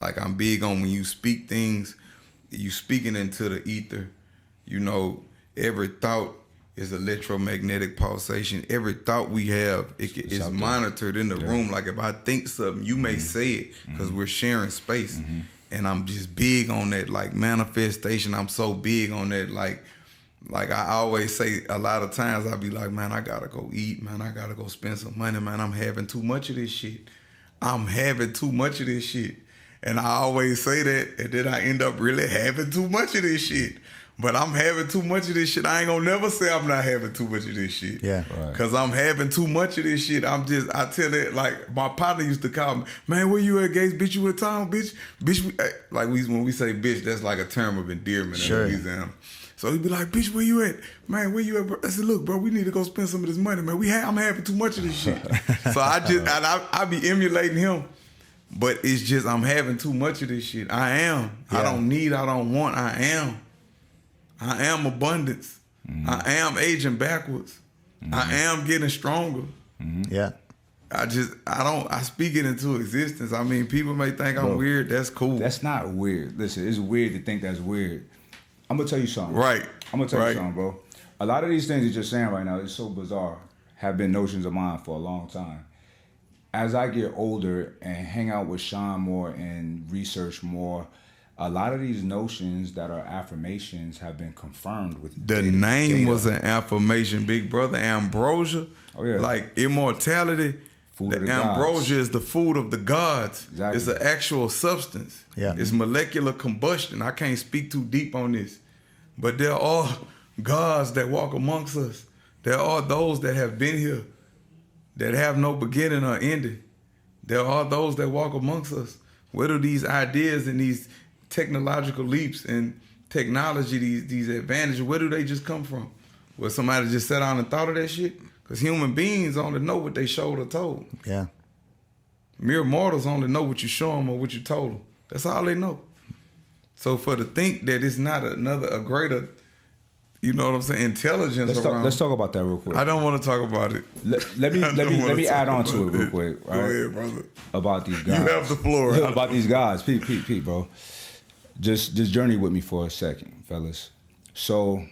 Like I'm big on when you speak things, you speaking into the ether. You know, every thought is electromagnetic pulsation. Every thought we have is monitored in the room. Like if I think something, you may say it because we're sharing space. And I'm just big on that, like manifestation. I'm so big on that, like I always say. A lot of times I be like, man, I gotta go eat, man. I gotta go spend some money, man. I'm having too much of this shit. I'm having too much of this shit. And I always say that, and then I end up really having too much of this shit. But I'm having too much of this shit. I ain't gonna never say I'm not having too much of this shit. Yeah. Right. Cause I'm having too much of this shit. I tell it, like my partner used to call me, man, where you at, Gates? Bitch, you in town, bitch? Bitch, like when we say bitch, that's like a term of endearment in Louisiana. So he'd be like, bitch, where you at? Man, where you at, bro? I said, look, bro, we need to go spend some of this money, man. I'm having too much of this shit. So I be emulating him. But it's just I'm having too much of this shit. I am. Yeah. I don't need, I don't want, I am. I am abundance. I am aging backwards. I am getting stronger. Yeah. I speak it into existence. I mean, people may think I'm weird. That's cool. That's not weird. Listen, it's weird to think that's weird. I'm going to tell you something. Right. I'm going to tell you something, bro. A lot of these things that you're saying right now is so bizarre, have been notions of mine for a long time. As I get older and hang out with Sean more and research more, a lot of these notions that are affirmations have been confirmed with the name was an affirmation, big brother. Ambrosia, like immortality. Food of the ambrosia gods. Is the food of the gods. Exactly. It's an actual substance. Yeah. It's molecular combustion. I can't speak too deep on this, but there are gods that walk amongst us. There are those that have been here that have no beginning or ending. There are those that walk amongst us. Where do these ideas and these technological leaps and technology, these advantages, where do they just come from? Where somebody just sat down and thought of that shit? Because human beings only know what they showed or told. Yeah. Mere mortals only know what you show them or what you told them. That's all they know. So for to think that it's not a greater, you know what I'm saying, intelligence around. Let's talk about that real quick. I don't want to talk about it. Let me add on to it real quick. Right? Go ahead, brother. About these guys. You have the floor. About these guys. Pete, bro. Just journey with me for a second, fellas. So,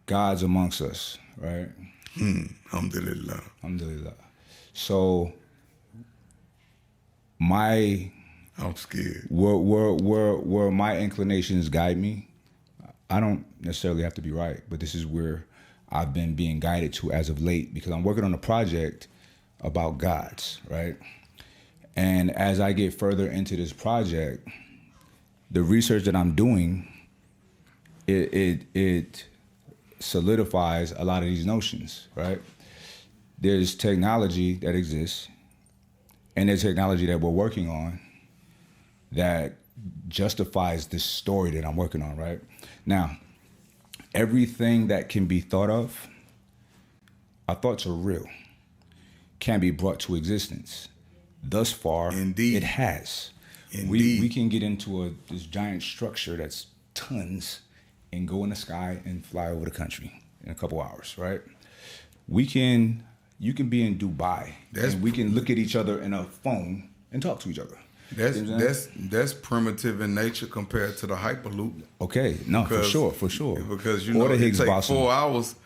God's amongst us, right? Alhamdulillah. Alhamdulillah. So, I'm scared. Where my inclinations guide me, I don't necessarily have to be right, but this is where I've been being guided to as of late because I'm working on a project about gods, right? And as I get further into this project, the research that I'm doing, it solidifies a lot of these notions, right? There's technology that exists, and there's technology that we're working on that justifies this story that I'm working on, right? Now, everything that can be thought of, our thoughts are real, can be brought to existence. Thus far, Indeed. It has. Indeed. We can get into this giant structure that's tons and go in the sky and fly over the country in a couple hours, right? You can be in Dubai and we can look at each other in a phone and talk to each other. That's primitive in nature compared to the Hyperloop. Okay, no, for sure. Because you know it takes 4 hours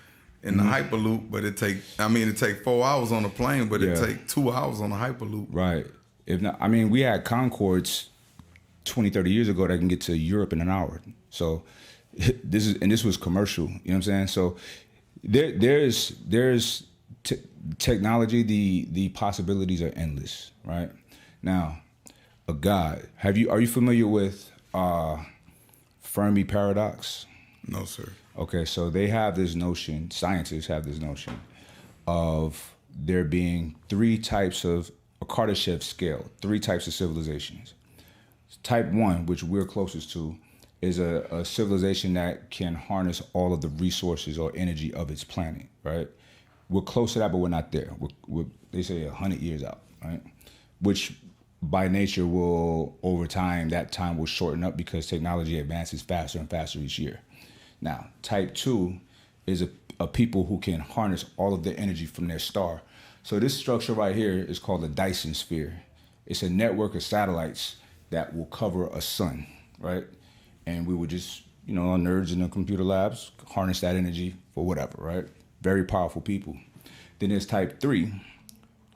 in the Hyperloop, but it take 4 hours on the plane, but it take 2 hours on the Hyperloop. Right. If not, I mean, we had Concords 20, 30 years ago that can get to Europe in an hour. So this was commercial. You know what I'm saying? So there's technology. The possibilities are endless. Right now, a God. Are you familiar with Fermi paradox? No, sir. Okay, so they have this notion. Scientists have this notion of there being three types of a Kardashev scale, three types of civilizations. Type 1, which we're closest to, is a civilization that can harness all of the resources or energy of its planet, right? We're close to that, but we're not there. They say 100 years out, right? Which by nature will, over time, that time will shorten up because technology advances faster and faster each year. Now, type 2 is a people who can harness all of the energy from their star. So this structure right here is called the Dyson sphere. It's a network of satellites that will cover a sun, right? And we would just, our nerds in the computer labs, harness that energy for whatever, right? Very powerful people. Then there's type 3,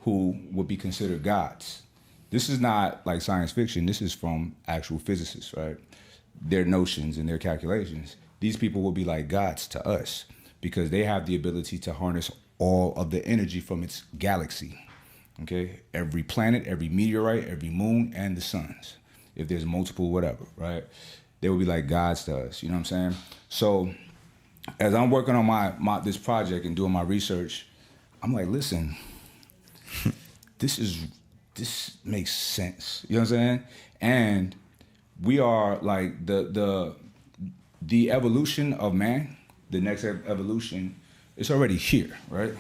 who would be considered gods. This is not like science fiction. This is from actual physicists, right? Their notions and their calculations. These people will be like gods to us because they have the ability to harness all of the energy from its galaxy, okay? Every planet, every meteorite, every moon, and the suns. If there's multiple, whatever, right? They will be like gods to us, you know what I'm saying? So as I'm working on my this project and doing my research, I'm like, listen, this makes sense. You know what I'm saying? And we are like the evolution of man, the next evolution, it's already here, right?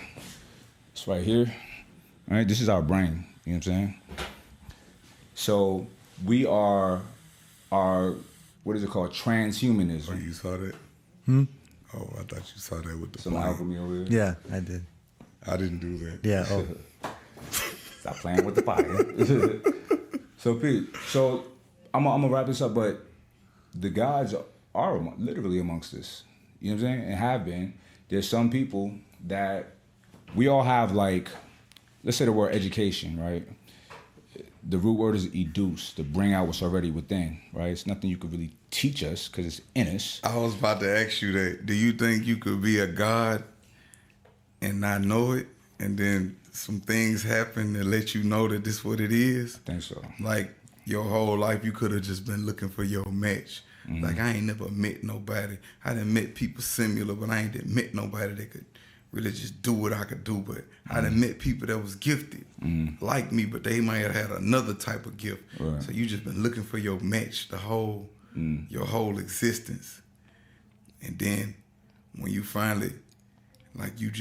It's right here. All right, this is our brain, you know what I'm saying? So we are what is it called? Transhumanism. Oh, you saw that? Oh, I thought you saw that with the Some plane. alchemy over here. Yeah, I did. I didn't do that. Yeah. Oh. Stop playing with the fire. So Pete, I'm gonna wrap this up, but the gods are literally amongst us. You know what I'm saying? And have been. There's some people that we all have, like, let's say the word education, right? The root word is educe, to bring out what's already within, right? It's nothing you could really teach us because it's in us. I was about to ask you that. Do you think you could be a god and not know it, and then some things happen that let you know that this is what it is? I think so. Like your whole life, you could have just been looking for your match. Mm-hmm. Like I ain't never met nobody. I done met people similar, but I ain't met nobody that could really just do what I could do. But I done met people that was gifted like me, but they might have had another type of gift. Right. So you just been looking for your match your whole existence. And then when you finally, like you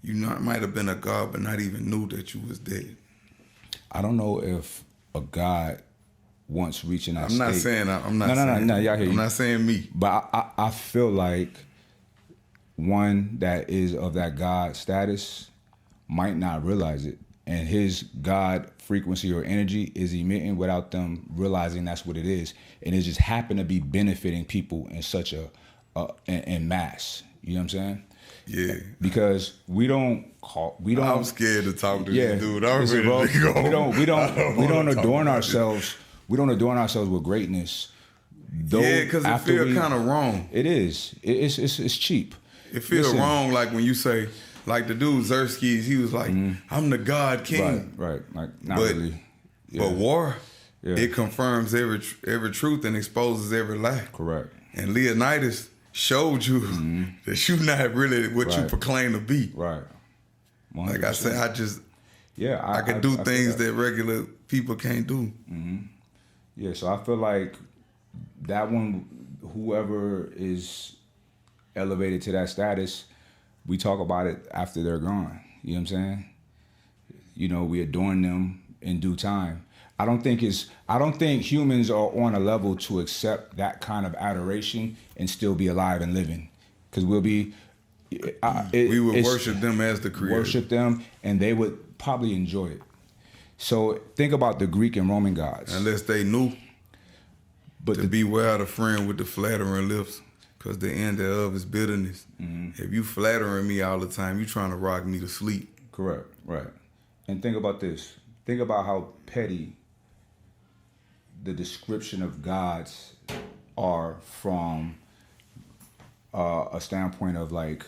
might have been a god, but not even knew that you was dead. I don't know if a god once reaching that I'm not state. saying I'm not. No. Y'all hear I'm you. not saying me. But I feel like one that is of that God status might not realize it, and his God frequency or energy is emitting without them realizing that's what it is, and it just happened to be benefiting people in such in mass. You know what I'm saying? Yeah. Because we don't. I'm scared to talk to this dude. Listen, bro, we don't adorn ourselves. We don't adorn ourselves with greatness. Yeah, because it feels kind of wrong. It is. It's cheap. It feels wrong, like when you say, like the dude Xerxes, he was like, I'm the God King. Right. Like, not really. Yeah. But war, it confirms every truth and exposes every lie. Correct. And Leonidas showed you that you're not really what you proclaim to be. Right. 100%. Like I said, I can do things that regular people can't do. Mm-hmm. Yeah, so I feel like that one, whoever is elevated to that status, we talk about it after they're gone. You know what I'm saying? You know, we adorn them in due time. I don't think humans are on a level to accept that kind of adoration and still be alive and living, because we'll be. We would worship them as the creator. Worship them, and they would probably enjoy it. So think about the Greek and Roman gods. Unless they knew. But beware the friend with the flattering lips, because the end thereof is bitterness. Mm-hmm. If you flattering me all the time, you trying to rock me to sleep. Correct, right. And think about this. Think about how petty the description of gods are from a standpoint of like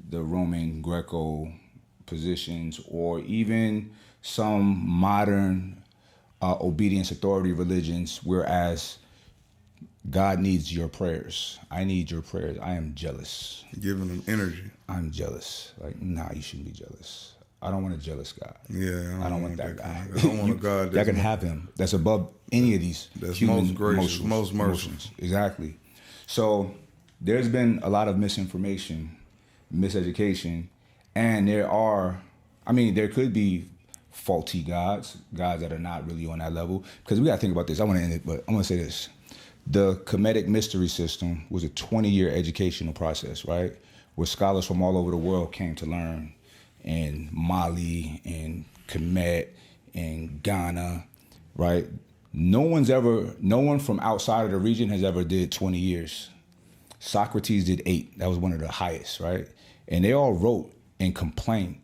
the Roman Greco positions, or even some modern obedience authority religions, whereas God needs your prayers. I need your prayers. I am jealous. Giving them energy. I'm jealous. Like, nah, you shouldn't be jealous. I don't want a jealous God. Yeah, I don't want that guy. I don't want a God that can have him. That's above any of these that's human most gracious, most merciful. Emotions. Exactly. So there's been a lot of misinformation, miseducation, and there could be faulty gods that are not really on that level. Because we got to think about this. I want to end it, but I'm going to say this. The Kemetic mystery system was a 20-year educational process, right? Where scholars from all over the world came to learn, in Mali, in Kemet, in Ghana, right? No one from outside of the region has ever did 20 years. Socrates did 8. That was one of the highest, right? And they all wrote and complained